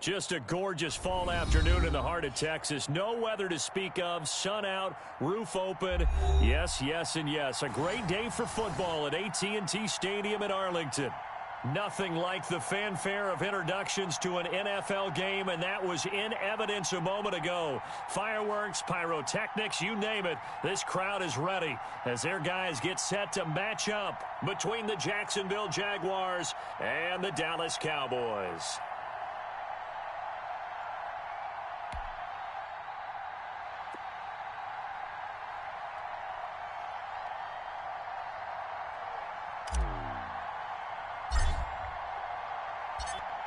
Just a gorgeous fall afternoon in the heart of Texas. No weather to speak of. Sun out, roof open. Yes, yes, and yes. A great day for football at AT&T Stadium in Arlington. Nothing like the fanfare of introductions to an NFL game, and that was in evidence a moment ago. Fireworks, pyrotechnics, you name it. This crowd is ready as their guys get set to match up between the Jacksonville Jaguars and the Dallas Cowboys.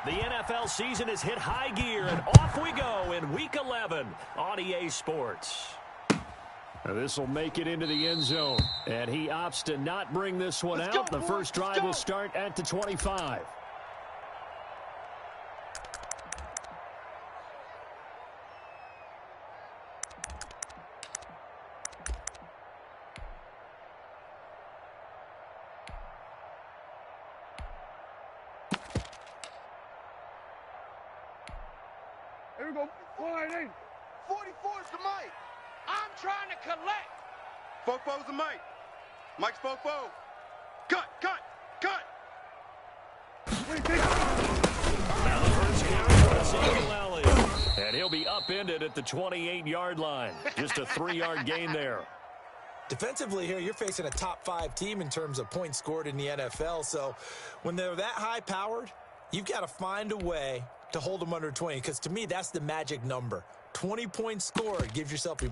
The NFL season has hit high gear, and off we go in Week 11 on EA Sports. This will make it into the end zone, and he opts to not bring this one out. The first drive will start at the 25. Here we go. 44's the mic. I'm trying to collect. Fofo's the mic. Mike's Fofo. Cut. Now the first carry for Ezekiel Elliott. And he'll be upended at the 28-yard line. Just a 3-yard gain there. Defensively here, you're facing a top-5 team in terms of points scored in the NFL. So when they're that high-powered, you've got to find a way to hold them under 20, because to me, that's the magic number. 20 points scored, you give yourself your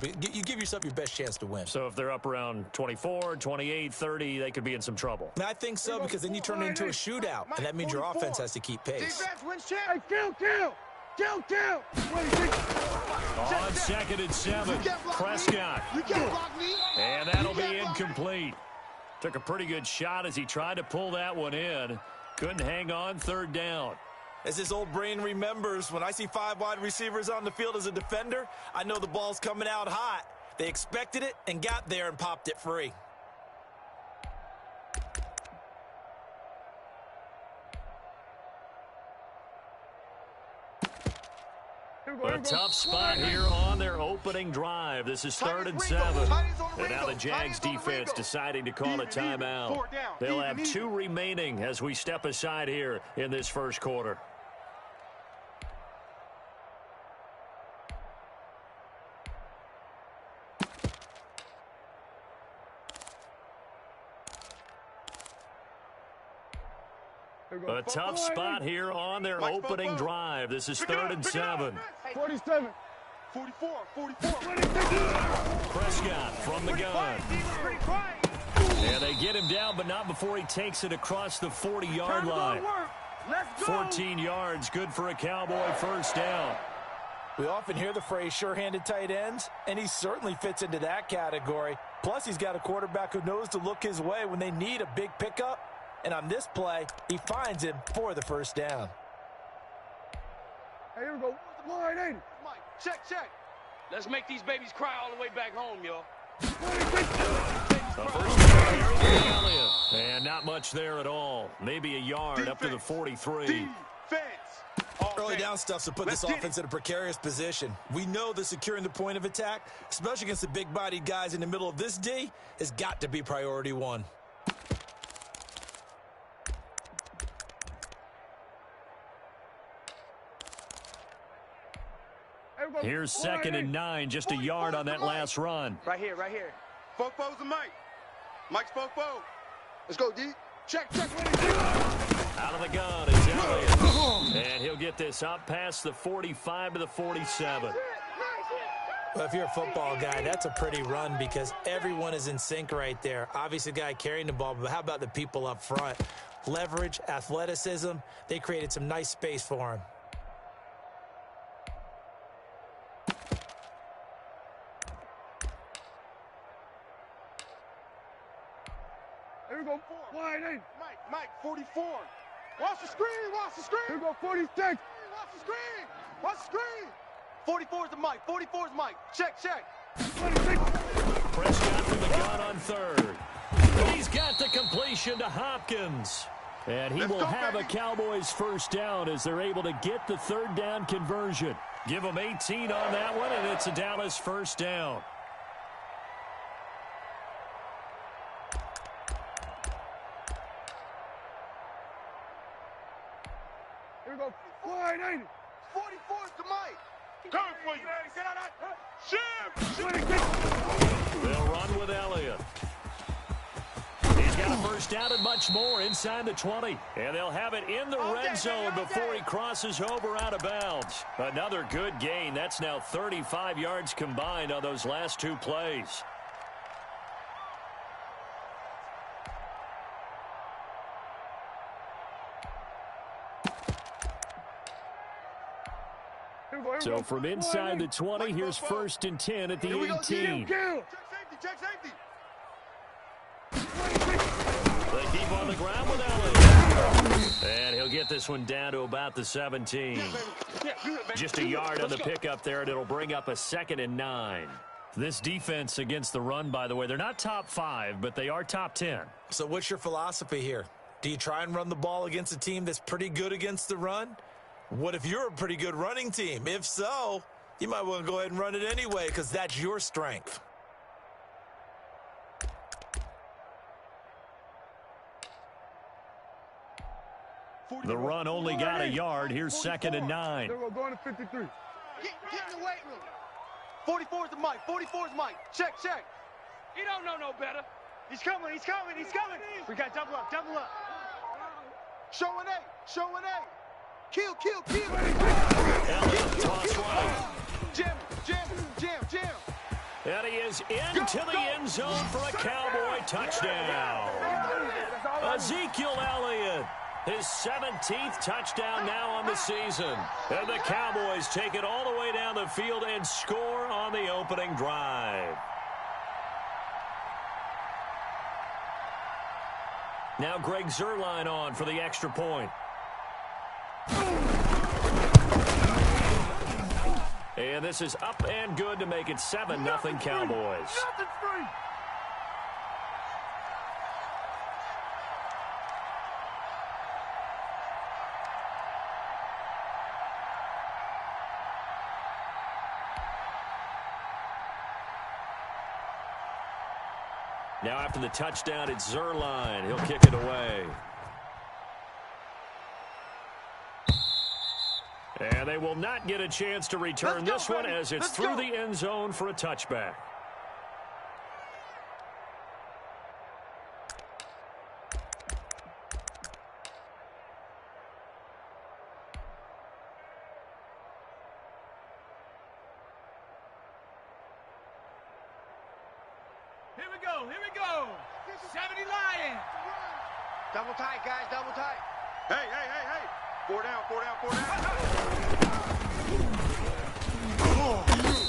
best chance to win. So if they're up around 24, 28, 30, they could be in some trouble. And I think so, because then you turn it into a shootout, and that means your offense has to keep pace. Defense wins champ. Hey, kill. On 2nd and 7, Prescott. You can't block me. And that'll be incomplete. Took a pretty good shot as he tried to pull that one in. Couldn't hang on, 3rd down. As his old brain remembers, when I see 5 wide receivers on the field as a defender, I know the ball's coming out hot. They expected it and got there and popped it free. A tough spot here on their opening drive. This is 3rd and 7. And now the Jags defense deciding to call a timeout. They'll have 2 remaining as we step aside here in this first quarter. A tough spot here on their opening drive. This is 3rd and 7. 47. 44. Prescott from the gun. And they get him down, but not before he takes it across the 40-yard line. 14 yards, good for a Cowboy first down. We often hear the phrase sure-handed tight ends, and he certainly fits into that category. Plus, he's got a quarterback who knows to look his way when they need a big pickup. And on this play, he finds him for the first down. Hey, here we go. Line 80. Mike, check. Let's make these babies cry all the way back home, yo. The first carry, Elliott. And not much there at all. Maybe a yard up to the 43. Defense. Early down stuff to put this offense in a precarious position. We know that securing the point of attack, especially against the big-bodied guys in the middle of this D, has got to be priority 1. Here's 2nd and 9, just a yard on that last run. Right here. Fofo's the mic. Mike's Fofo. Let's go, D. Check. Out of the gun is Elliott. And he'll get this up past the 45 to the 47. Well, if you're a football guy, that's a pretty run because everyone is in sync right there. Obviously, the guy carrying the ball, but how about the people up front? Leverage, athleticism, they created some nice space for him. Here we go. Line 8. Mike, 44. Watch the screen. Here we go. 46. Watch the screen. 44's the mic. 44's Mike. Check. 26. Prescott from the gun on 3rd. He's got the completion to Hopkins. And he will have a Cowboys first down as they're able to get the third down conversion. Give them 18 on that one, and it's a Dallas first down. Here we go. Wide, ain't it? 44 is the mic. Coming for you. Get out of that. They'll run with Elliott. He's got a first down and much more inside the 20. And they'll have it in the red zone before he crosses over out of bounds. Another good gain. That's now 35 yards combined on those last two plays. So from inside the 20, here's 1st and 10 at the 18. Check safety. They keep on the ground with Elliott. And he'll get this one down to about the 17. Just a yard on the pickup there, and it'll bring up a 2nd and 9. This defense against the run, by the way, they're not top 5, but they are top 10. So what's your philosophy here? Do you try and run the ball against a team that's pretty good against the run? What if you're a pretty good running team? If so, you might want to go ahead and run it anyway because that's your strength. The run only got a yard. Here's 2nd and 9. We're going to 53. Get in the weight room. 44 is the mic. 44 is Mike. Check. He don't know no better. He's coming. We got double up. Show an A. Kill. Elliott toss right. Jam. And he is into the end zone for a Cowboy touchdown. Ezekiel Elliott, his 17th touchdown now on the season. And the Cowboys take it all the way down the field and score on the opening drive. Now Greg Zuerlein on for the extra point. And this is up and good to make it 7-0 Cowboys. Now after the touchdown, it's Zuerlein. He'll kick it away. And they will not get a chance to return this one as it's through the end zone for a touchback. Here we go. 70 Lions. Double tight, guys. Double tight. Hey. 4 down.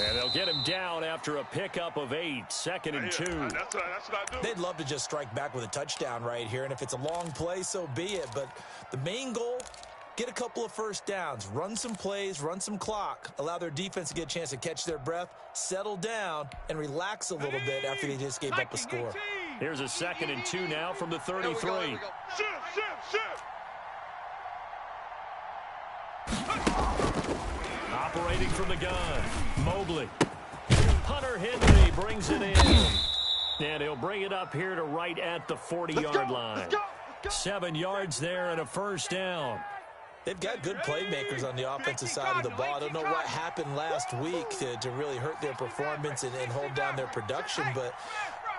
And they'll get him down after a pickup of 8, 2nd and 2. That's what I do. They'd love to just strike back with a touchdown right here, and if it's a long play, so be it. But the main goal, get a couple of first downs, run some plays, run some clock, allow their defense to get a chance to catch their breath, settle down, and relax a little bit after they just gave up a score. Here's a 2nd and 2 now from the 33. Shift. Operating from the gun, Mobley. Hunter Henry brings it in. And he'll bring it up here to right at the 40-yard line. 7 yards there and a first down. They've got good playmakers on the offensive side of the ball. I don't know what happened last week to really hurt their performance and hold down their production, but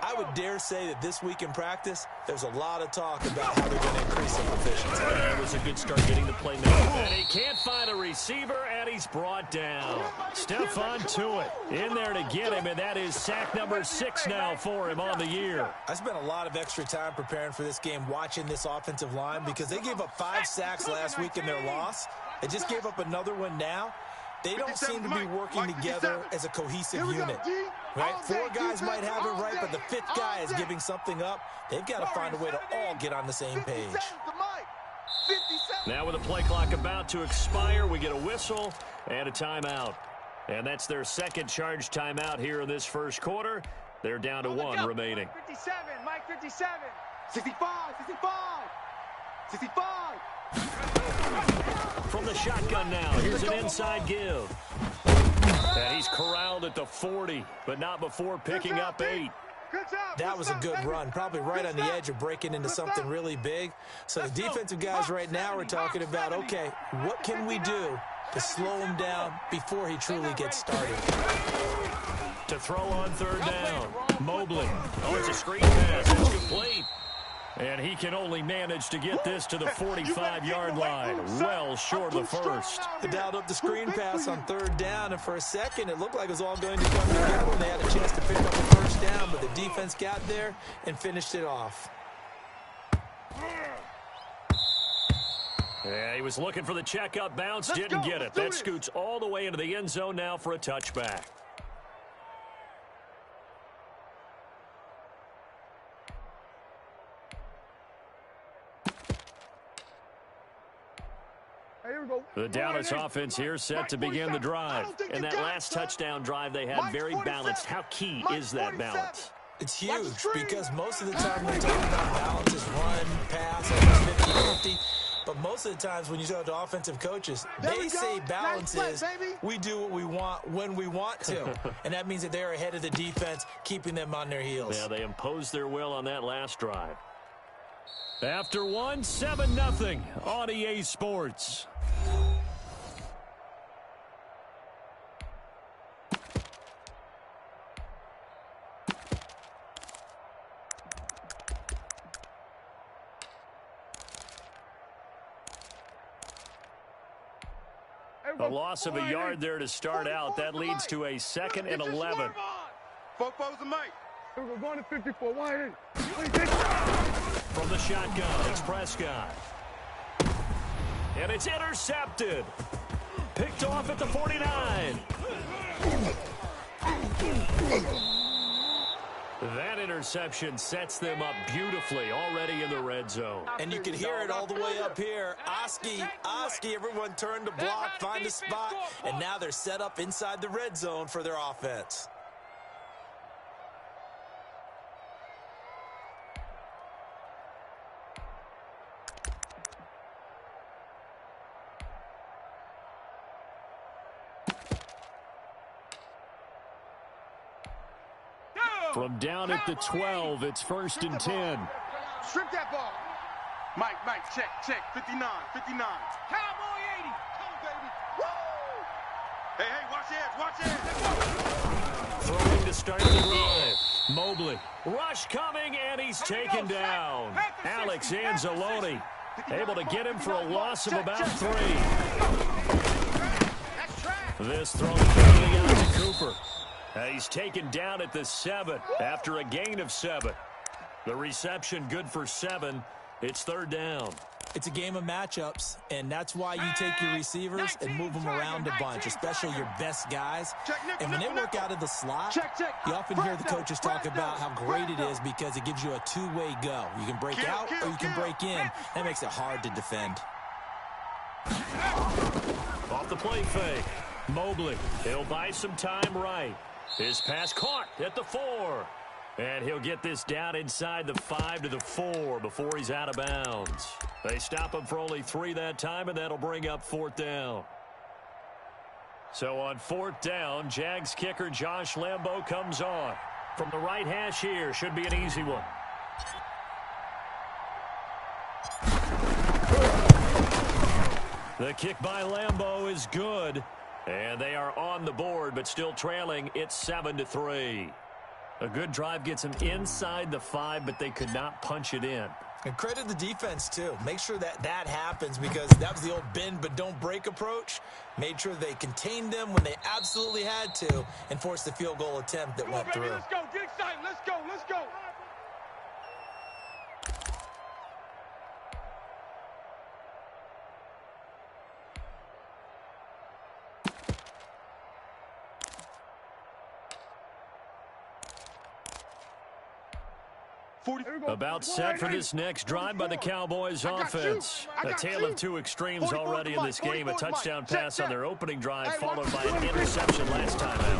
I would dare say that this week in practice, there's a lot of talk about how they're going to increase their proficiency. That was a good start getting the playmaker. And he can't find a receiver, and he's brought down. Stephon Tuitt in there to get him, and that is sack number 6 now for him on the year. I spent a lot of extra time preparing for this game watching this offensive line because they gave up 5 sacks last week in their loss. They just gave up another one now. They don't seem to be working together as a cohesive unit. Right? 4 guys might have it right, but the 5th guy is giving something up. They've got to find a way to all get on the same page. Now with the play clock about to expire, we get a whistle and a timeout. And that's their second charge timeout here in this first quarter. They're down to 1 remaining. 57, Mike 57. 65. 65. From the shotgun now, here's an inside give. And he's corralled at the 40, but not before picking up 8. That was a good run, probably right on the edge of breaking into something really big. So the defensive guys right now are talking about, okay, what can we do to slow him down before he truly gets started? To throw on third down, Mobley. Oh, it's a screen pass. It's complete. And he can only manage to get this to the 45-yard line, well short of the first. They dialed up the screen pass on third down, and for a second it looked like it was all going to come together, and they had a chance to pick up the first down, but the defense got there and finished it off. Yeah, he was looking for the checkup bounce, didn't get it. That scoots all the way into the end zone now for a touchback. The Dallas offense here set to begin the drive. And that last touchdown drive they had very balanced. How key is that balance? It's huge because most of the time when we talk about balance is run, pass, 50-50. But most of the times when you talk to offensive coaches, they say balance is we do what we want when we want to. And that means that they're ahead of the defense, keeping them on their heels. Yeah, they imposed their will on that last drive. After one, 7-0 on EA Sports. A loss of a yard there to start out. That leads to a 2nd and 11. Fofo's a mate. We're going to 54. Wide. From the shotgun, it's Prescott. And it's intercepted. Picked off at the 49. That interception sets them up beautifully already in the red zone. And you can hear it all the way up here. Oski, everyone turned to block, find a spot, and now they're set up inside the red zone for their offense. From down at the 12, it's 1st and 10. Strip that ball. Mike, check. 59. Cowboy 80. Come, baby. Woo! Hey, watch your heads. Throwing to start the drive. Mobley. Rush coming, and he's taken down. Alex Anzalone able to get him for a loss of about 3. This throw quickly out to Cooper. He's taken down at the 7 after a gain of 7. The reception good for 7. It's 3rd down. It's a game of matchups, and that's why you take your receivers and move them around a bunch, especially your best guys. And when they work out of the slot, you often hear the coaches talk about how great it is because it gives you a two-way go. You can break out or you can break in. That makes it hard to defend. Off the play fake. Mobley, he'll buy some time right. His pass caught at the 4. And he'll get this down inside the 5 to the 4 before he's out of bounds. They stop him for only 3 that time, and that'll bring up 4th down. So on 4th down, Jags kicker Josh Lambo comes on. From the right hash here, should be an easy one. The kick by Lambo is good. And they are on the board, but still trailing. It's 7-3. A good drive gets them inside the 5, but they could not punch it in. And credit the defense, too. Make sure that happens because that was the old bend but don't break approach. Made sure they contained them when they absolutely had to and forced the field goal attempt that went through. Let's go. Get excited. Let's go. About set for this next drive by the Cowboys offense. A tale of two extremes already in this game. A touchdown pass on their opening drive, followed by an interception last time out.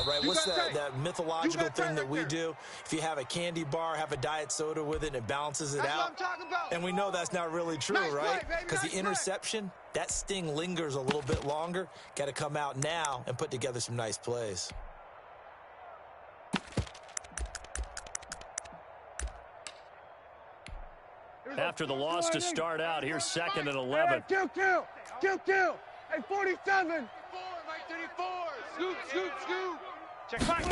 Right? What's that mythological thing that we do? If you have a candy bar, have a diet soda with it, and it balances it out. And we know that's not really true, right? Because the interception, that sting lingers a little bit longer. Got to come out now and put together some nice plays. After the loss to start out, here's 2nd and 11. Kill. Hey, 47. Scoop. Check back.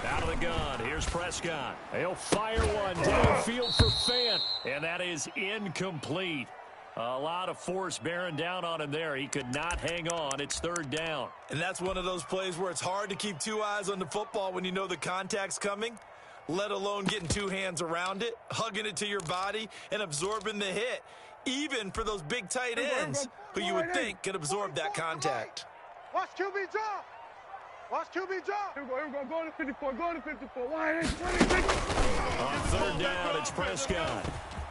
Out of the gun, here's Prescott. He'll fire one downfield for Fant, and that is incomplete. A lot of force bearing down on him there. He could not hang on. It's 3rd down. And that's one of those plays where it's hard to keep two eyes on the football when you know the contact's coming, let alone getting two hands around it, hugging it to your body, and absorbing the hit, even for those big tight ends who you would think could absorb that contact. Watch QB drop. Here we go. Go to 54. Wide. On 3rd down, it's Prescott.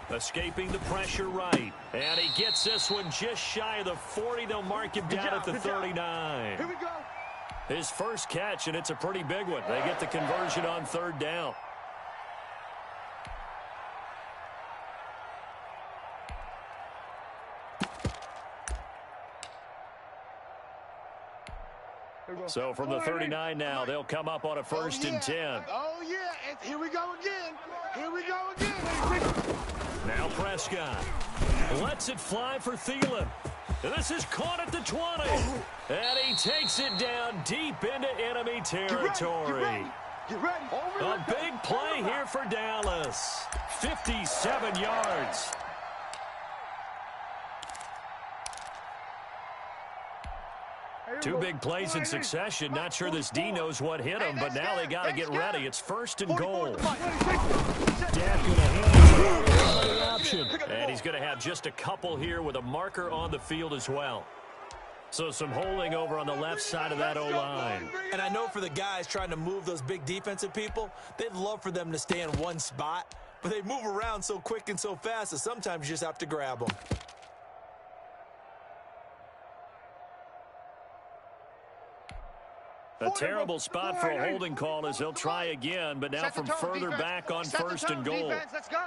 Escaping the pressure right. And he gets this one just shy of the 40. They'll mark him down at the 39. Here we go. His first catch, and it's a pretty big one. They get the conversion on 3rd down. So from the 39 now, they'll come up on a 1st and 10. Oh, yeah. And here we go again. Now Prescott lets it fly for Thielen. This is caught at the 20. And he takes it down deep into enemy territory. Get ready. A big play here for Dallas. 57 yards. Two big plays in succession. Not sure this D knows what hit him, but now they got to get ready. It's 1st and goal. Dak going to hand the option. And he's going to have just a couple here with a marker on the field as well. So some holding over on the left side of that O-line. And I know for the guys trying to move those big defensive people, they'd love for them to stay in one spot, but they move around so quick and so fast that sometimes you just have to grab them. A terrible spot for a holding call as they'll try again, but now from further back on 1st and goal. Let's go.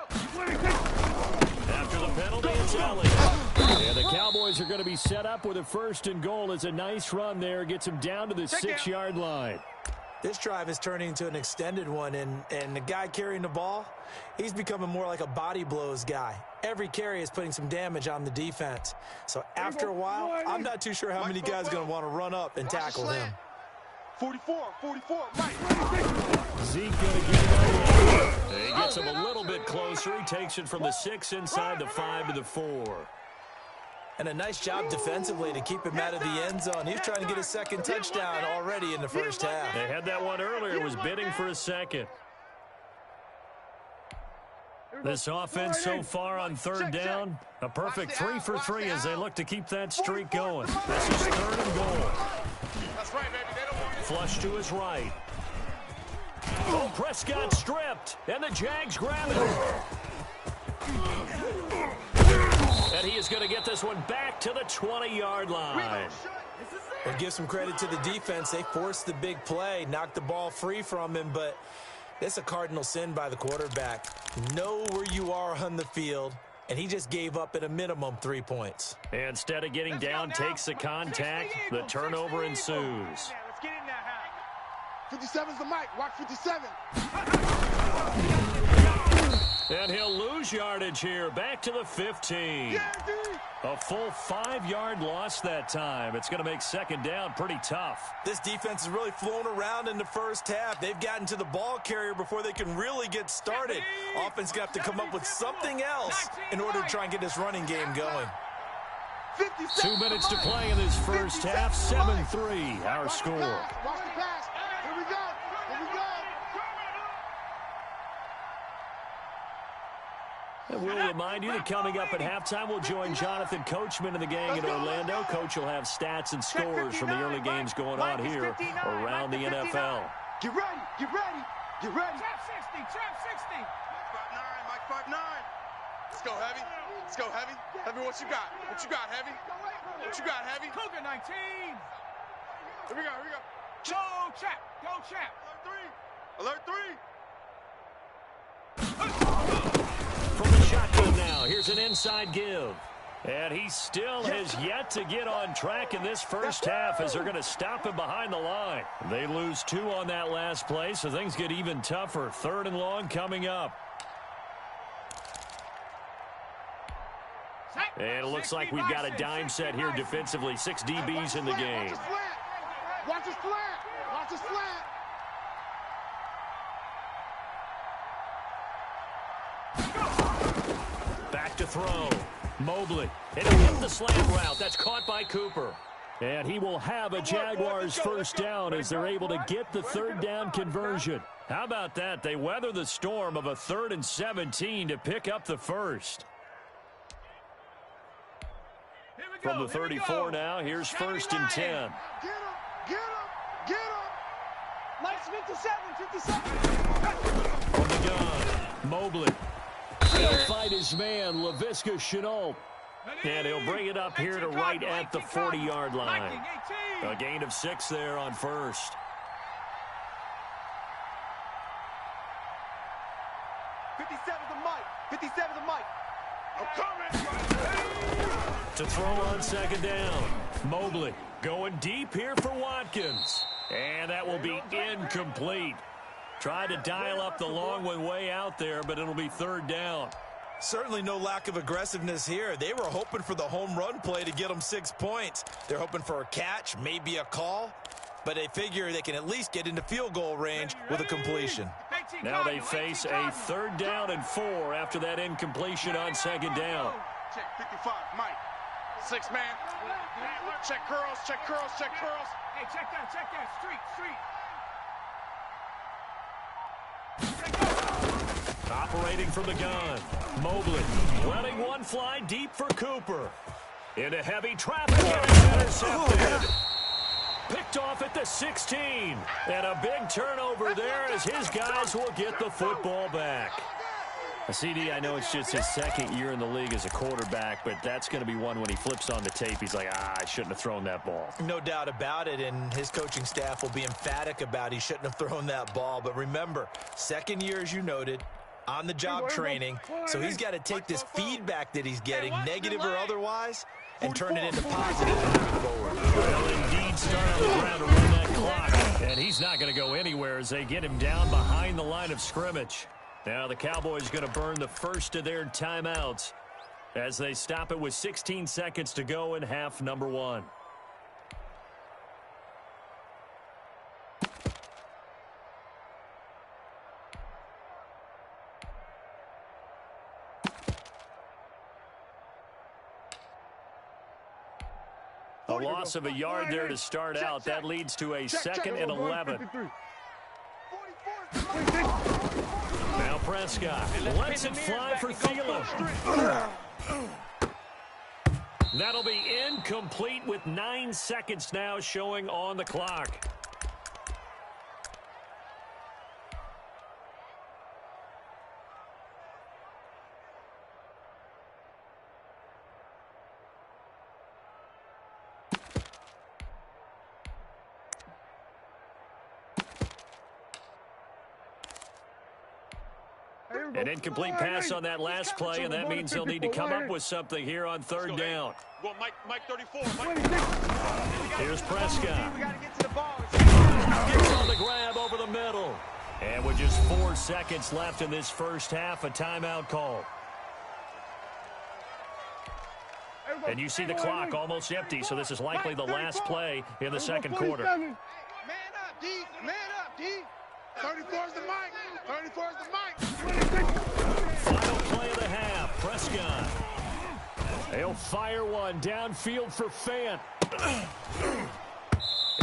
After the penalty, it's Elliott. And the Cowboys are going to be set up with a 1st and goal. It's a nice run there. Gets them down to the 6-yard line. This drive is turning into an extended one, and the guy carrying the ball, he's becoming more like a body blows guy. Every carry is putting some damage on the defense. So after a while, I'm not too sure how many guys are going to want to run up and tackle him. 44, right. Zeke going to get it. He gets him a little bit closer. He takes it from the 6 inside the 5 to the 4. And a nice job defensively to keep him out of the end zone. He's trying to get his 2nd touchdown already in the 1st half. They had that one earlier. Was bidding for a 2nd. This offense so far on 3rd down, a perfect 3 for 3 as they look to keep that streak going. This is 3rd and goal. That's right, baby. They don't want it. Flush to his right. Oh, Prescott stripped, and the Jags grab it. And he is going to get this one back to the 20-yard line. Well, give some credit to the defense. They forced the big play, knocked the ball free from him, but it's a cardinal sin by the quarterback. Know where you are on the field, and he just gave up at a minimum 3 points. Instead of getting down, takes the contact. The turnover ensues. Let's get in there, Hal. 57's the mic. Watch 57. And he'll lose yardage here. Back to the 15. A full 5-yard loss that time. It's going to make 2nd down pretty tough. This defense is really flown around in the 1st half. They've gotten to the ball carrier before they can really get started. Offense got to come up with something else in order to try and get this running game going. 2 minutes to play in this 1st half. 7-3 our score. Watch the pass. Here we go. And we'll remind you that coming up at halftime, we'll join Jonathan Coachman and the gang in Orlando. Coach will have stats and scores from the early games going on here around the NFL. Get ready. Get ready. Trap 60, trap 60. Mike 5'9". Let's go, Heavy. Let's go, Heavy. Heavy, what you got? What you got, Heavy? What you got, Heavy? Cougar 19. Here we go, here we go. Go trap, go trap. Alert 3. From the shotgun now, here's an inside give. And he still has yet to get on track in this first half as they're going to stop him behind the line. They lose 2 on that last play, so things get even tougher. 3rd and long coming up. And it looks like we've got a dime set here defensively. 6 DBs in the game. Watch his slant. Watch his slant. Back to throw. Mobley. And he'll hit the slant route. That's caught by Cooper. And he will have a Jaguars first down as they're able to get the 3rd down conversion. How about that? They weather the storm of a 3rd and 17 to pick up the first. From the 34 now, here's 1st and 10. Get him. Get him. Get him. Mike's 57, 57. From the gun, Mobley. He'll fight his man, LaVisca Chenault. And he'll bring it up here to right at the 40-yard line. A gain of 6 there on first. I'm coming. To throw on 2nd down. Mobley going deep here for Watkins. And that will be incomplete. Tried to dial up the long one way out there, but it'll be 3rd down. Certainly no lack of aggressiveness here. They were hoping for the home run play to get them 6 points. They're hoping for a catch, maybe a call, but they figure they can at least get into field goal range with a completion. Now they face a 3rd down and 4 after that incompletion on 2nd down. Check 55, Mike. 6 man. Check curls, check curls, check curls. Hey, check that, street. Operating from the gun. Mobley letting one fly deep for Cooper. Into heavy traffic and it's intercepted. Picked off at the 16. And a big turnover there as his guys will get the football back. CD, I know it's just his 2nd year in the league as a quarterback, but that's going to be one when he flips on the tape. He's like, I shouldn't have thrown that ball. No doubt about it, and his coaching staff will be emphatic about he shouldn't have thrown that ball. But remember, 2nd year, as you noted, on-the-job training, so he's got to take this feedback that he's getting, negative or otherwise, and turn it into positive moving forward. Well, indeed, start on the ground to run that clock. And he's not going to go anywhere as they get him down behind the line of scrimmage. Now the Cowboys going to burn the first of their timeouts as they stop it with 16 seconds to go in half number 1. A loss of a yard there to start out. That leads to a 2nd and 11. Now Prescott lets it fly for Thielen. That'll be incomplete with 9 seconds now showing on the clock. An incomplete pass on that last play, and that means they'll need to come up with something here on 3rd down. Well, Mike 34. Here's Prescott. Gets on the grab over the middle. And with just 4 seconds left in this first half, a timeout call. And you see the clock almost empty, so this is likely the last play in the 2nd quarter. Man up, D. Man up, D. 34's the mic. 34's the mic. Final play of the half. Prescott. He'll fire one downfield for Fant.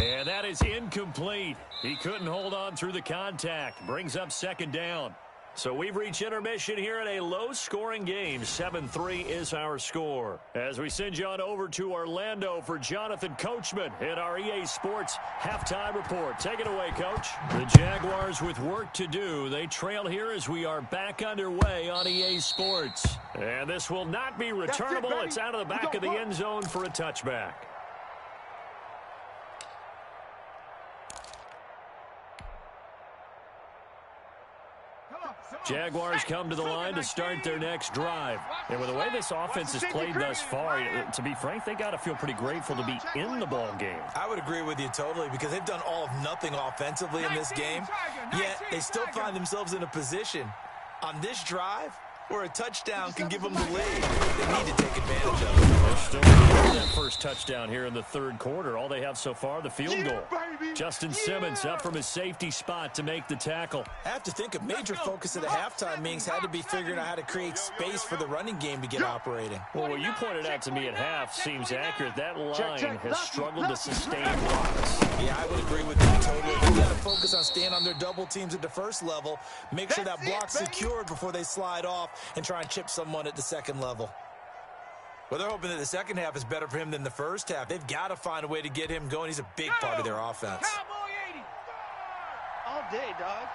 And that is incomplete. He couldn't hold on through the contact. Brings up 2nd down. So we've reached intermission here in a low-scoring game. 7-3 is our score. As we send you on over to Orlando for Jonathan Coachman in our EA Sports Halftime Report. Take it away, Coach. The Jaguars with work to do. They trail here as we are back underway on EA Sports. And this will not be returnable. It's out of the back of the end zone for a touchback. Jaguars come to the line to start their next drive. And with the way this offense has played thus far, to be frank, they got to feel pretty grateful to be in the ball game. I would agree with you totally because they've done all of nothing offensively in this game, yet they still find themselves in a position on this drive where a touchdown can give them the lead. They need to take advantage of it. They're still getting that first touchdown here in the third quarter. All they have so far, the field goal. Justin Simmons up from his safety spot to make the tackle. I have to think a major focus of the halftime meetings had to be figuring out how to create space for the running game to get operating. Well, what you pointed out to me at half seems accurate. That line has struggled to sustain blocks. Yeah, I would agree with you totally. They got to focus on staying on their double teams at the first level, make sure that block's secured before they slide off and try and chip someone at the second level. Well, they're hoping that the second half is better for him than the first half. They've got to find a way to get him going. He's a big part of their offense. Cowboy 80. All day, dog.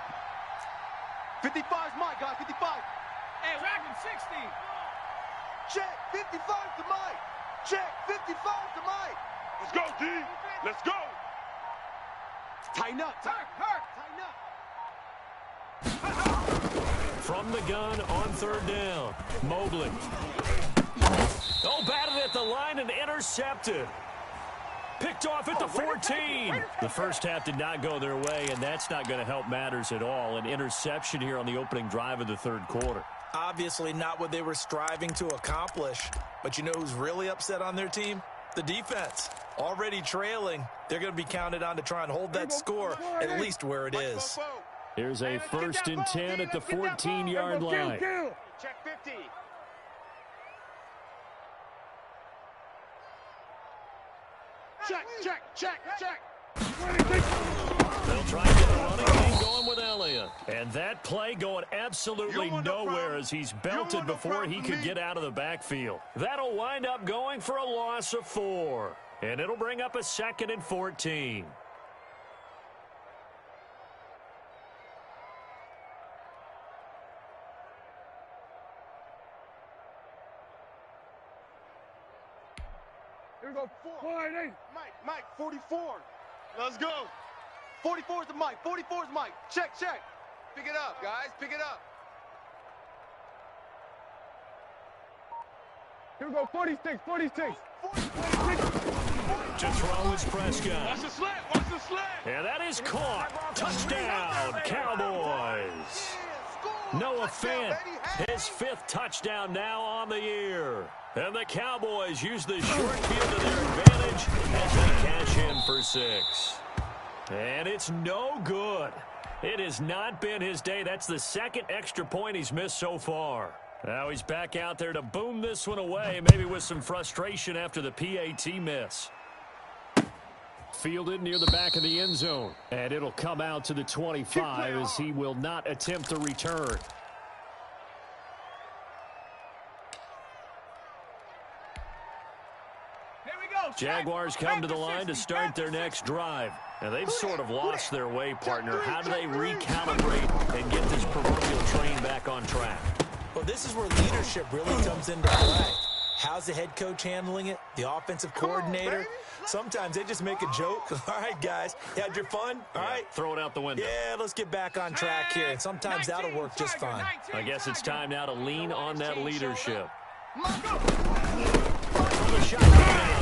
55's Mike, guys. 55. Hey, Dragon 60. Check. 55 to Mike. Check. 55 to Mike. Let's go, D. Let's go. Tighten up. Hurt. Tighten up. From the gun on third down, Mobley. Oh, batted at the line and intercepted. Picked off at the 14. The first half did not go their way, and that's not going to help matters at all. An interception here on the opening drive of the third quarter. Obviously not what they were striving to accomplish. But you know who's really upset on their team? The defense. Already trailing. They're going to be counted on to try and hold that score at least where it is. Here's a 1st and 10 at the 14-yard line. Check 50. Check. They'll try to get the running game going with Elliott. And that play going absolutely nowhere as he's belted before he could get out of the backfield. That'll wind up going for a loss of 4. And it'll bring up a 2nd and 14. Here we go. 4-8. Mike, 44. Let's go. 44 is the Mike. 44 is Mike. Check. Pick it up, guys. Pick it up. Here we go. 46. To throw is Prescott. Watch the slant. And that is caught. Touchdown, Cowboys. Noah Fant, his 5th touchdown now on the year. And the Cowboys use the short field to their advantage as they cash in for 6. And it's no good. It has not been his day. That's the 2nd extra point he's missed so far. Now he's back out there to boom this one away, maybe with some frustration after the PAT miss. Fielded near the back of the end zone. And it'll come out to the 25 as he will not attempt to return. Jaguars come to the line to start their next drive. And they've sort of lost their way, partner. How do they recalibrate and get this proverbial train back on track? Well, this is where leadership really comes into play. How's the head coach handling it? The offensive coordinator? Sometimes they just make a joke. All right, guys, you had your fun? All right. Throw it out the window. Yeah, let's get back on track here. And sometimes that'll work just fine. I guess it's time now to lean on that leadership.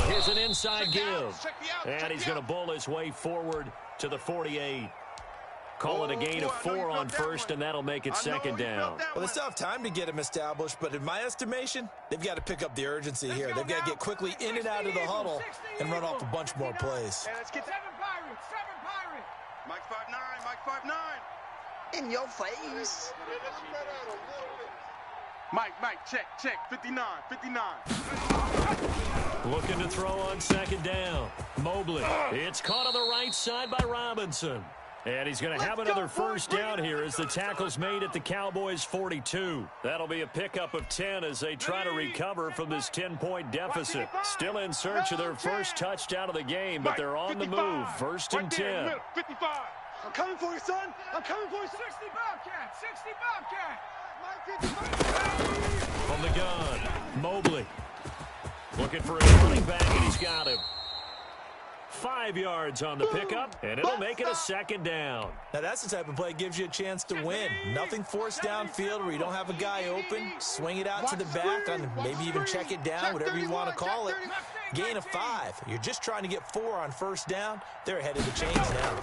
Here's an inside give. And he's going to bull his way forward to the 48. Call it a gain of 4 on first, and that'll make it 2nd down. Well, they still have time to get him established, but in my estimation, they've got to pick up the urgency here. They've got to get quickly in and out of the huddle and run off a bunch more plays. Let's get 7 Pirates. Mike 5'9", Mike 5'9". in your face. Mike, check. 59. Looking to throw on 2nd down. Mobley. It's caught on the right side by Robinson. And he's going to have another first down here as the tackle's made at the Cowboys' 42. That'll be a pickup of 10 as they try to recover from this 10-point deficit. Still in search of their first touchdown of the game, but they're on the move. First and 10. 55. I'm coming for you, son. I'm coming for you. 60 Bobcat. 60 Bobcat. From the gun, Mobley. Looking for his running back, and he's got him. 5 yards on the pickup, and it'll make it a second down. Now, that's the type of play that gives you a chance to win. Nothing forced downfield where you don't have a guy open. Swing it out to the back, and maybe even check it down, whatever you want to call it. Gain of 5. You're just trying to get 4 on first down. They're ahead of the chains now.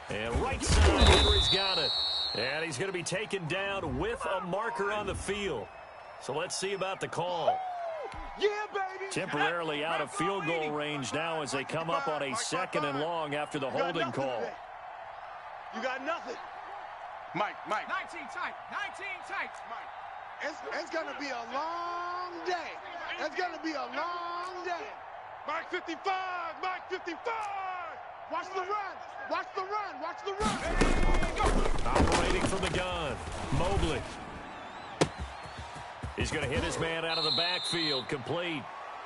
And right side, Henry's got it. And he's going to be taken down with a marker on the field. So let's see about the call. Yeah, baby. Temporarily out of field goal range now as they come up on a 2nd and long after the holding call. You got nothing. Mike. 19 tight. 19 tight. Mike. It's going to be a long day. It's going to be a long day. Mike 55. Mike 55. Watch the run. Watch the run. Watch the run. Operating from the gun, Mobley. He's going to hit his man out of the backfield, complete.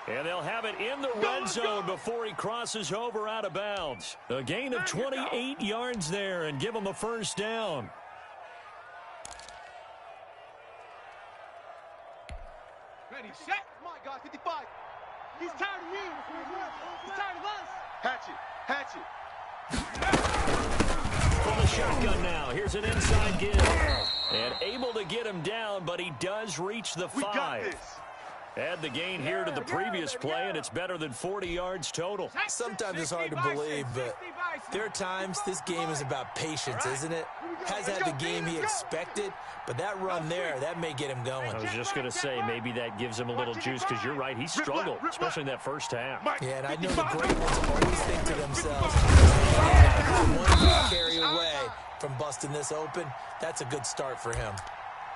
And they'll have it in the red zone before he crosses over out of bounds. A gain of 28 yards there and give him a first down. Ready, set. My God, 55. He's tired of me. He's tired of us. Hatchet. From the shotgun now. Here's an inside give. And able to get him down, but he does reach the 5. Add the gain here to the previous play, and it's better than 40 yards total. Sometimes it's hard to believe, but there are times this game is about patience, isn't it? Hasn't had the game he expected, but that run there, that may get him going. I was just going to say, maybe that gives him a little juice, because you're right, he struggled, especially in that first half. Yeah, and I know the great ones always think to themselves, one carry away from busting this open. That's a good start for him.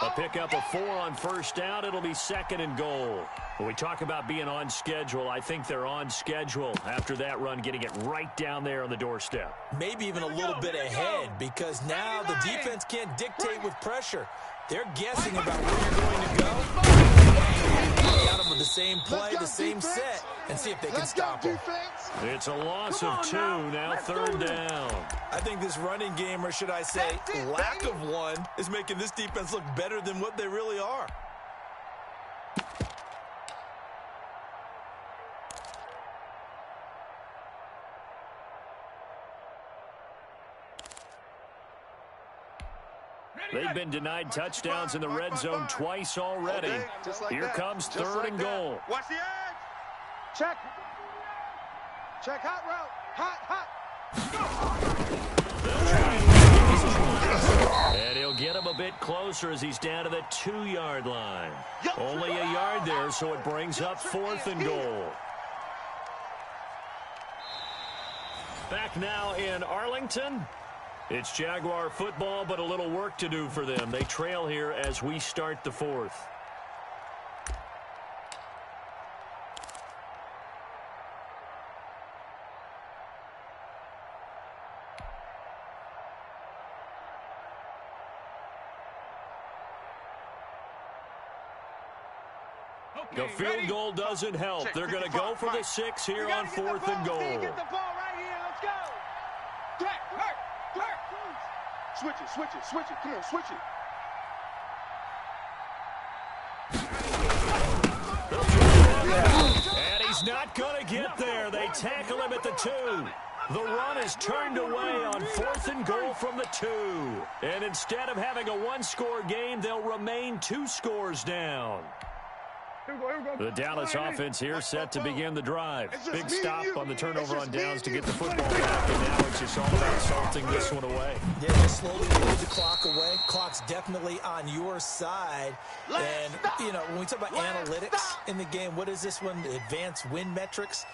A pickup of 4 on first down. It'll be 2nd and goal. When we talk about being on schedule, I think they're on schedule after that run, getting it right down there on the doorstep. Maybe even a little bit ahead, because now the defense can't dictate with pressure. They're guessing about where you're going to go. Out of the same play, the same set, and see if they can stop them. It's a loss of 2, now 3rd down. I think this running game, or should I say lack of one, is making this defense look better than what they really are. They've been denied touchdowns in the red zone twice already. Here comes 3rd and goal. Watch the edge. Check. Check hot route. Hot. And he'll get him a bit closer as he's down to the 2-yard line. Only a yard there, so it brings up 4th and goal. Back now in Arlington. It's Jaguar football, but a little work to do for them. They trail here as we start the 4th. The field goal doesn't help. They're going to go for the 6 here on 4th and goal. Get the ball right here. Let's go. Switch it. Come on, switch it. And he's not going to get there. They tackle him at the 2. The run is turned away on 4th and goal from the 2. And instead of having a 1-score game, they'll remain 2 scores down. The Dallas offense here set to begin the drive. Big stop on the turnover on downs to get the football back, and now it's just all about salting this one away. Yeah, just slowly move the clock away. Clock's definitely on your side. And, you know, when we talk about analytics in the game, what is this one? The advanced win metrics?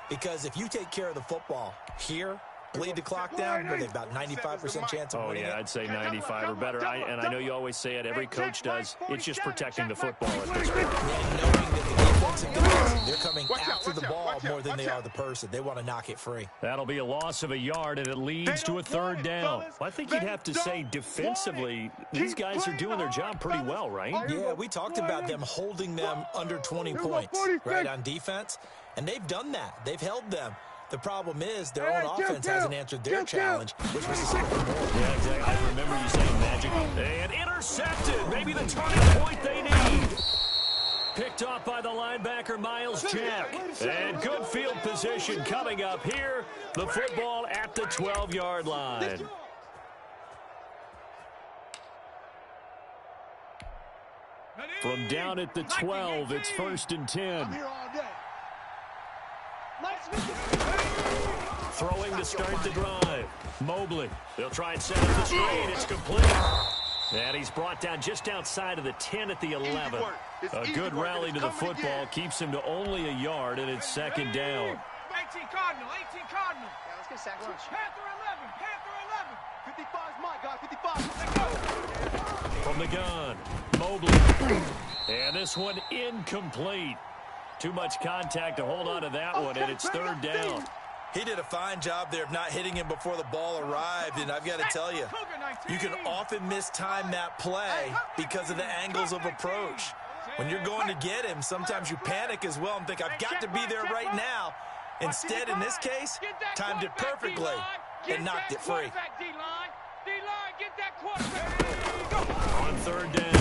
Because if you take care of the football here, bleed the clock down, but about 95% chance of winning. Oh, yeah, I'd say 95 or better. And I know you always say it, every coach does. It's just protecting the football at this point. And knowing that the defensive guys, they're coming after the ball more than they are the person. They want to knock it free. That'll be a loss of a yard, and it leads to a third down. Well, I think you'd have to say defensively, these guys are doing their job pretty well, right? Yeah, we talked about them holding them under 20 points, right, on defense, and they've done that. They've held them. The problem is their own offense hasn't answered their challenge, which was to score more. Yeah, exactly. I remember you saying magic. And intercepted. Maybe the turning point they need. Picked off by the linebacker, Miles Jack. And good field position coming up here. The football at the 12-yard line. From down at the 12, it's 1st and 10. Throwing to start the drive. Mobley. They'll try and set up the screen. It's complete. And he's brought down just outside of the 10 at the 11. A good rally to the football keeps him to only a yard, and it's 2nd down. 18 Cardinal, 18 Cardinal. Yeah, let's get sack lunch. Panther 11, Panther 11. 55's my guy, 55. From the gun, Mobley. And this one incomplete. Too much contact to hold on to that one, and it's 3rd down. He did a fine job there of not hitting him before the ball arrived, and I've got to tell you, you can often mistime that play because of the angles of approach. When you're going to get him, sometimes you panic as well and think, I've got to be there right now. Instead, in this case, timed it perfectly and knocked it free. On 3rd down,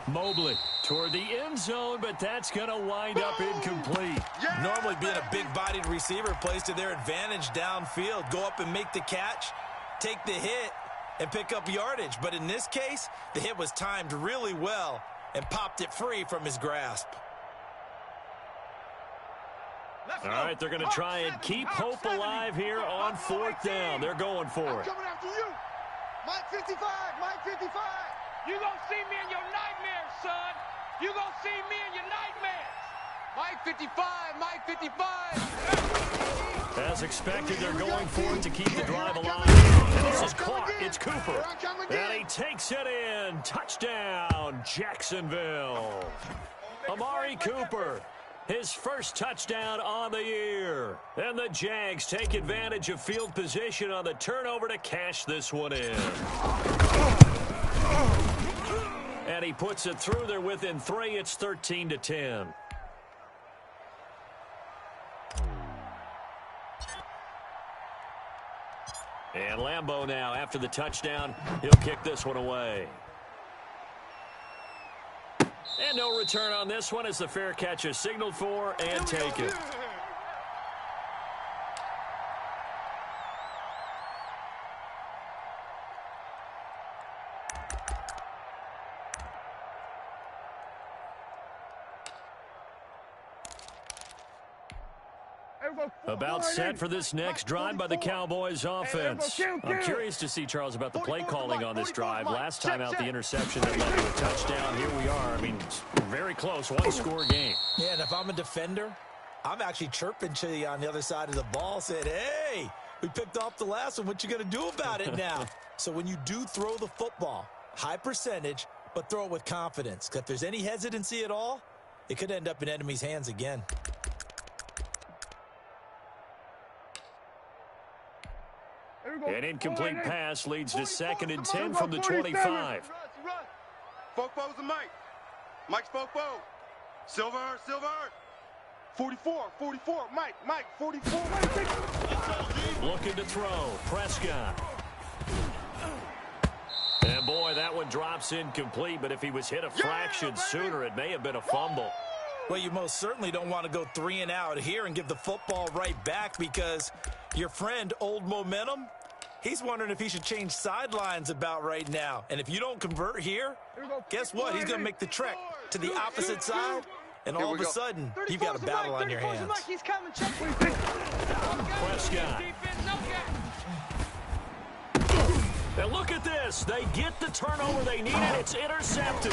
Mobley toward the end zone, but that's going to wind up incomplete. Normally being a big-bodied receiver plays to their advantage downfield. Go up and make the catch, take the hit, and pick up yardage. But in this case, the hit was timed really well and popped it free from his grasp. All right, they're going to try and keep hope alive here on 4th down. They're going for it. Coming after you. Mike 55, Mike 55. You gonna see me in your nightmares, son. You gonna see me in your nightmares. Mike 55, Mike 55. As expected, they're going for it to keep the drive alive. And this is caught. It's Cooper. And he takes it in. Touchdown, Jacksonville. Amari Cooper, his first touchdown on the year. And the Jags take advantage of field position on the turnover to cash this one in. And he puts it through. They're within 3. It's 13-10. And Lambeau now, after the touchdown, he'll kick this one away. And no return on this one as the fair catch is signaled for and taken. About set for this next drive by the Cowboys offense. I'm curious to see, Charles, about the play calling on this drive. Last time out, the interception that led to a touchdown. Here we are. I mean, very close, one-score game. Yeah, and if I'm a defender, I'm actually chirping to you on the other side of the ball, saying, hey, we picked off the last one. What you going to do about it now? So when you do throw the football, high percentage, but throw it with confidence. Because if there's any hesitancy at all, it could end up in enemy's hands again. An incomplete pass leads to 2nd and 10 from the 25. Fofo's and Mike. Mike's Fofo. Silver. 44, Mike 44. Looking to throw. Prescott. And boy, that one drops incomplete, but if he was hit a fraction sooner, it may have been a fumble. Well, you most certainly don't want to go 3 and out here and give the football right back because your friend, Old Momentum, he's wondering if he should change sidelines about right now. And if you don't convert here, guess what? He's going to make the trek to the opposite side, and all of a sudden, you've got a battle on your hands. Prescott. And look at this. They get the turnover they needed. It's intercepted.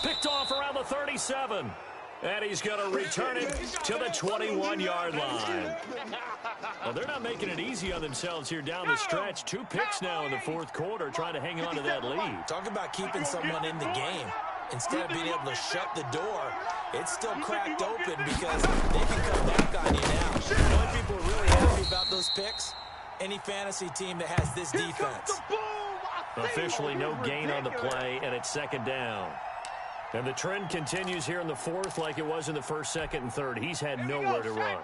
Picked off around the 37. And he's going to return it to the 21-yard line. Well, they're not making it easy on themselves here down the stretch. 2 picks now in the 4th quarter, trying to hang on to that lead. Talk about keeping someone in the game. Instead of being able to shut the door, it's still cracked open because they can come back on you now. The only people who are really happy about those picks, any fantasy team that has this defense. Officially no gain on the play, and it's second down. And the trend continues here in the fourth like it was in the first, second, and third. He's had nowhere to run.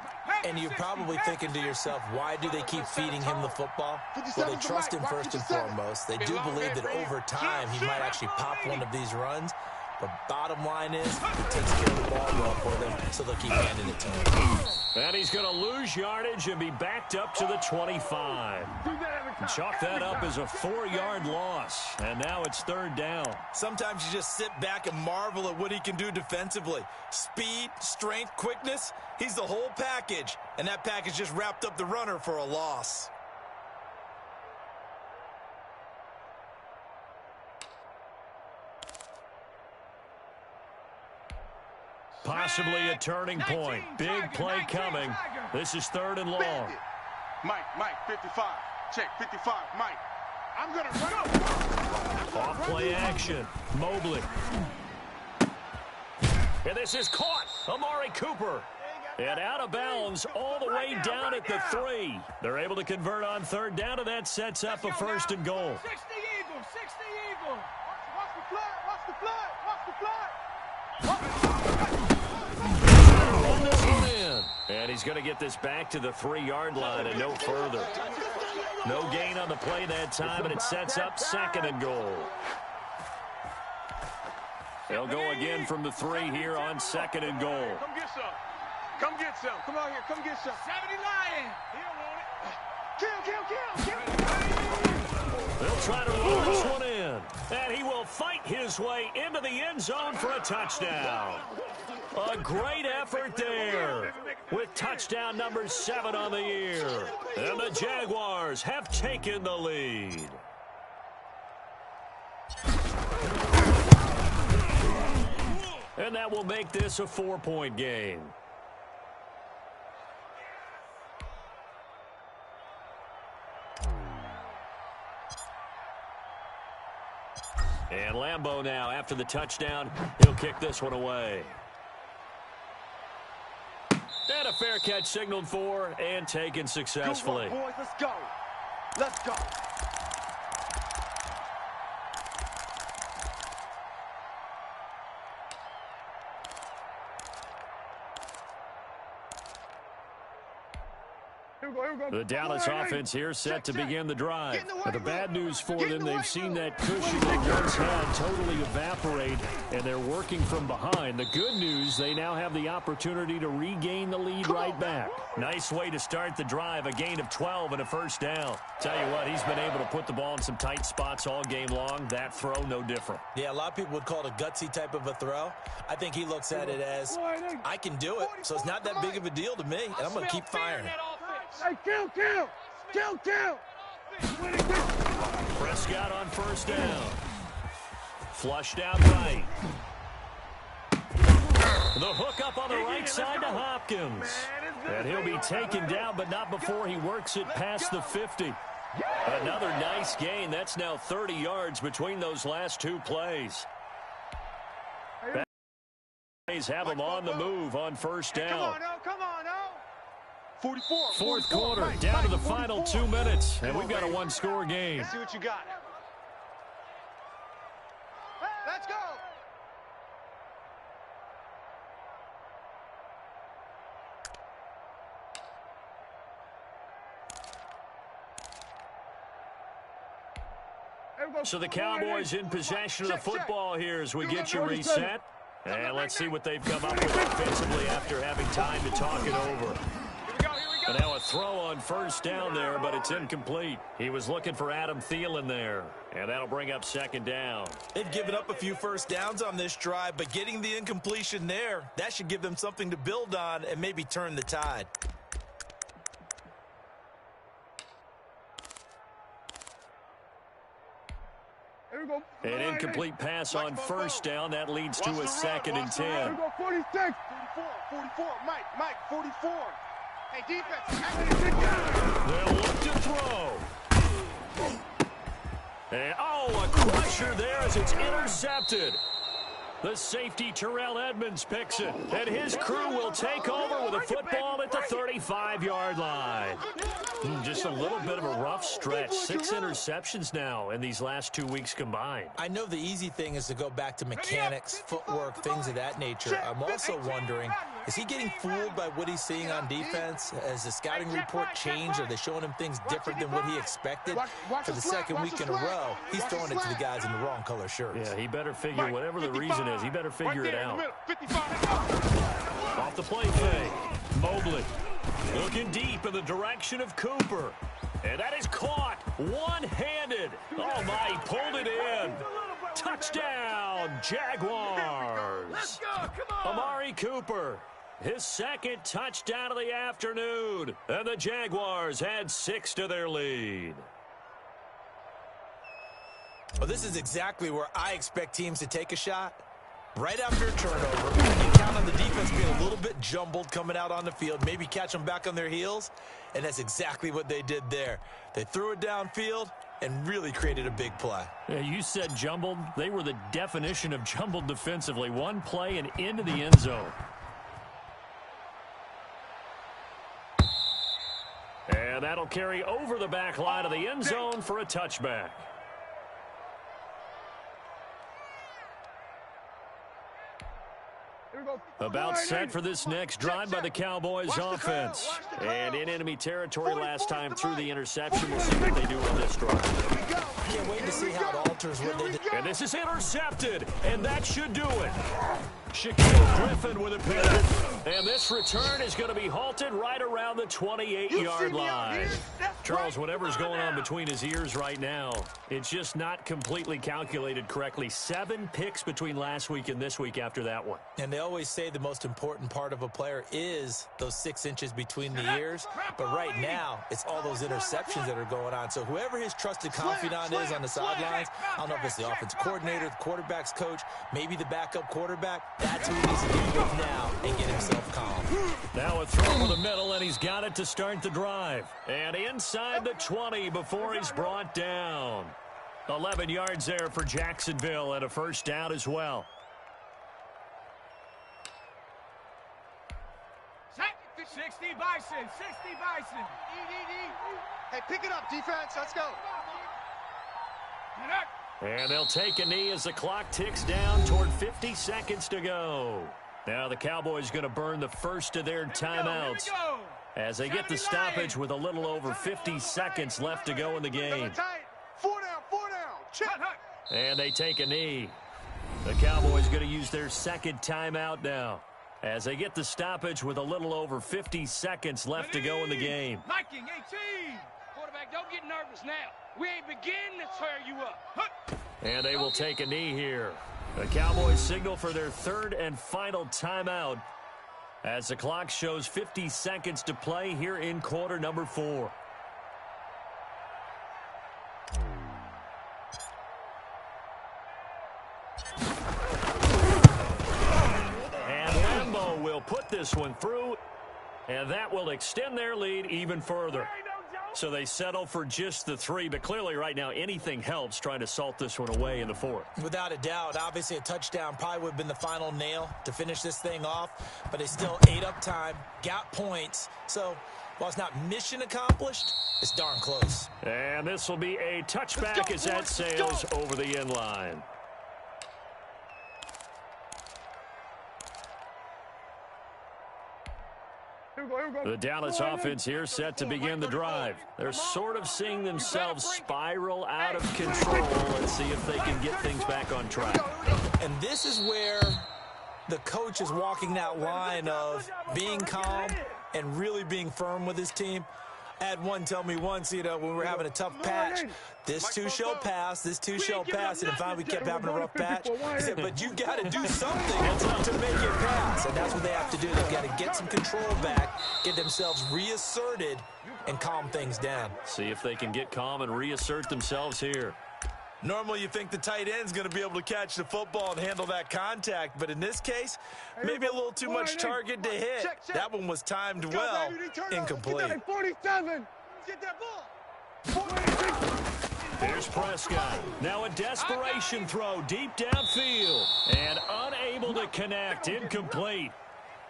And you're probably thinking to yourself, why do they keep feeding him the football? Well, they trust him first and foremost. They do believe that over time he might actually pop one of these runs. But bottom line is, he takes care of the ball well for them, so they'll keep handing it to him. And he's going to lose yardage and be backed up to the 25. Chalk that up as a 4-yard loss, and now it's third down. Sometimes you just sit back and marvel at what he can do defensively. Speed, strength, quickness, he's the whole package. And that package just wrapped up the runner for a loss. Possibly a turning point. Big play coming. This is third and long. Mike, 55. Check, 55, Mike. I'm going to run. Off play action. Mobley. And this is caught. Amari Cooper. And out of bounds all the way down at the 3. They're able to convert on third down, and that sets up a first and goal. 60 Eagles, 60 Eagles. Watch the flood, watch the flood, watch the flood. And he's going to get this back to the 3-yard line and no further. No gain on the play that time, and it sets up second and goal. They'll go again from the 3 here on second and goal. Come get some. Come get some. Come out here. Come get some. 70 Lion. Kill. They'll try to roll this one in. And he will fight his way into the end zone for a touchdown. A great effort there with touchdown number 7 on the year. And the Jaguars have taken the lead. And that will make this a 4-point game. And Lambeau now, after the touchdown, he'll kick this one away. And a fair catch signaled for and taken successfully. Good work, boys. Let's go. Let's go. The Dallas offense here set to begin the drive. But the bad news for them, they've seen that cushion they once had totally evaporate, and they're working from behind. The good news, they now have the opportunity to regain the lead right back. Nice way to start the drive, a gain of 12 and a first down. Tell you what, he's been able to put the ball in some tight spots all game long. That throw, no different. Yeah, a lot of people would call it a gutsy type of a throw. I think he looks at it as, I can do it, so it's not that big of a deal to me, and I'm going to keep firing. Hey, kill. Prescott on first down. Flushed out right. The hook up on the right side to Hopkins. And he'll be taken down, but not before he works it past the 50. Another nice gain. That's now 30 yards between those last 2 plays. Have him on the move on first down. Come on, 44. Fourth quarter, down to the final 2 minutes, and we've got a 1-score game. Let's see what you got. Let's go. So the Cowboys in possession of the football here as we get you reset. And let's see what they've come up with offensively after having time to talk it over. And now a throw on first down there, but it's incomplete. He was looking for Adam Thielen there, and that'll bring up second down. They've given up a few first downs on this drive, but getting the incompletion there, that should give them something to build on and maybe turn the tide. An incomplete pass on first down. That leads to a second and 10. 46. 44. Mike, 44. Hey, defense. They'll look to throw. And, a crusher there as it's intercepted. The safety, Terrell Edmonds, picks it. And his crew will take over with a football at the 35-yard line. Just a little bit of a rough stretch. 6 interceptions now in these last 2 weeks combined. I know the easy thing is to go back to mechanics, footwork, things of that nature. I'm also wondering, is he getting fooled by what he's seeing on defense? Has the scouting report changed? Are they showing him things different than what he expected? For the second week in a row, he's throwing it to the guys in the wrong color shirts. Yeah, he better figure, whatever the reason is, he better figure it out. Off the play fake. Mobley looking deep in the direction of Cooper. And that is caught one-handed. Oh, my, he pulled it in. Touchdown, Jaguars. Let's go, come on. Amari Cooper, his second touchdown of the afternoon. And the Jaguars add 6 to their lead. Well, this is exactly where I expect teams to take a shot. Right after a turnover, you count on the defense being a little bit jumbled coming out on the field, maybe catch them back on their heels, and that's exactly what they did there. They threw it downfield and really created a big play. Yeah, you said jumbled. They were the definition of jumbled defensively. One play and into the end zone. And that'll carry over the back line of the end zone for a touchback. About set for this next drive by the Cowboys offense. And in enemy territory last time through the interception. We'll see what they do on this drive. Can't wait to see how it alters what they did. And this is intercepted, and that should do it. Shaquille Griffin with a pick. And this return is going to be halted right around the 28-yard line. Charles, whatever's going on between his ears right now, it's just not completely calculated correctly. 7 picks between last week and this week after that one. And they always say the most important part of a player is those 6 inches between the ears. But right now, it's all those interceptions that are going on. So whoever his trusted confidant is on the sidelines, I don't know if it's the offensive coordinator, the quarterback's coach, maybe the backup quarterback, that's who he needs to deal with now and get himself calm. Now a throw over the middle, and he's got it to start the drive. And inside the 20 before he's brought down. 11 yards there for Jacksonville and a first down as well. 60 Bison, 60 Bison. Hey, pick it up, defense. Let's go. And they'll take a knee as the clock ticks down toward 50 seconds to go. Now the Cowboys going to burn the first of their timeouts as they get the stoppage with a little over 50 seconds left to go in the game. 4 down. Check. And they take a knee. The Cowboys going to use their second timeout now as they get the stoppage with a little over 50 seconds left to go in the game. Liking 18. Quarterback, don't get nervous now. We ain't beginning to tear you up. And they will take a knee here. The Cowboys signal for their third and final timeout as the clock shows 50 seconds to play here in quarter number 4. And Lambeau will put this one through, and that will extend their lead even further. So they settle for just the 3, but clearly right now anything helps trying to salt this one away in the 4th. Without a doubt, obviously a touchdown probably would have been the final nail to finish this thing off, but they still ate up time, got points. So while it's not mission accomplished, it's darn close. And this will be a touchback as that sails over the end line. The Dallas offense here set to begin the drive. They're sort of seeing themselves spiral out of control. Let's see if they can get things back on track. And this is where the coach is walking that line of being calm and really being firm with his team. I had one tell me once, when we were having a tough patch, this too shall pass, this too shall pass, and finally we kept having a rough patch. He said, but you got to do something to make it pass, and that's what they have to do. They've got to get some control back, get themselves reasserted, and calm things down. See if they can get calm and reassert themselves here. Normally you think the tight end's going to be able to catch the football and handle that contact, but in this case, maybe a little too much target to hit. That one was timed well, incomplete. 47. Get that ball. Here's Prescott. Now a desperation throw deep downfield. And unable to connect. Incomplete.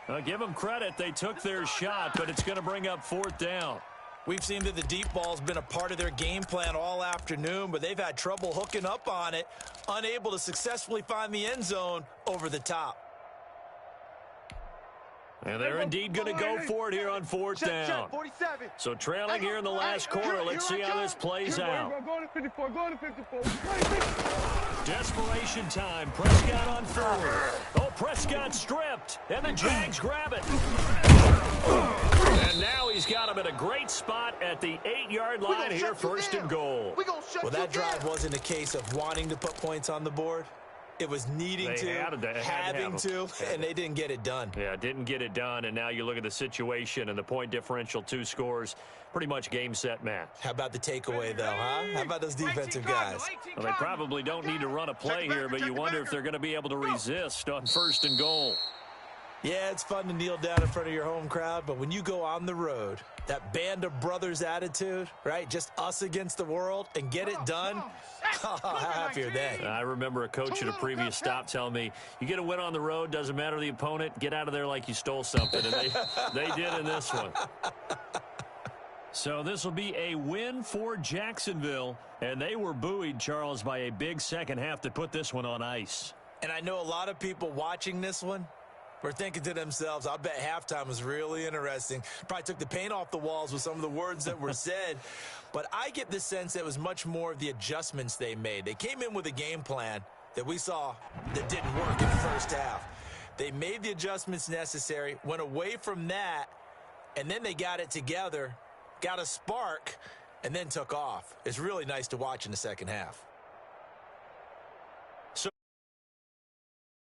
I'll give them credit. They took their shot, but it's going to bring up 4th down. We've seen that the deep ball's been a part of their game plan all afternoon, but they've had trouble hooking up on it, unable to successfully find the end zone over the top. And they're indeed going to go for it here on 4th down. So trailing here in the last quarter. Let's see how this plays out. Go to 54. Desperation time. Prescott on 4th. Oh, Prescott stripped. And the Jags grab it. And now he's got him at a great spot at the 8-yard line here, 1st and goal. Well, that drive wasn't a case of wanting to put points on the board. It was needing having to, and they didn't get it done. Yeah, didn't get it done, and now you look at the situation and the point differential, 2 scores, pretty much game, set, match. How about the takeaway, though, huh? How about those defensive guys? Well, they probably don't need to run a play here, but you wonder if they're going to be able to resist on 1st and goal. Yeah, it's fun to kneel down in front of your home crowd, but when you go on the road, that band of brothers attitude, right? Just us against the world and get it done. Oh, how happy are they? I remember a coach at a previous stop telling me, you get a win on the road, doesn't matter the opponent, get out of there like you stole something. And they did in this one. So this will be a win for Jacksonville. And they were buoyed, Charles, by a big second half to put this one on ice. And I know a lot of people watching this one were thinking to themselves, I bet halftime was really interesting. Probably took the paint off the walls with some of the words that were said. But I get the sense that it was much more of the adjustments they made. They came in with a game plan that we saw that didn't work in the first half. They made the adjustments necessary, went away from that, and then they got it together, got a spark, and then took off. It's really nice to watch in the second half.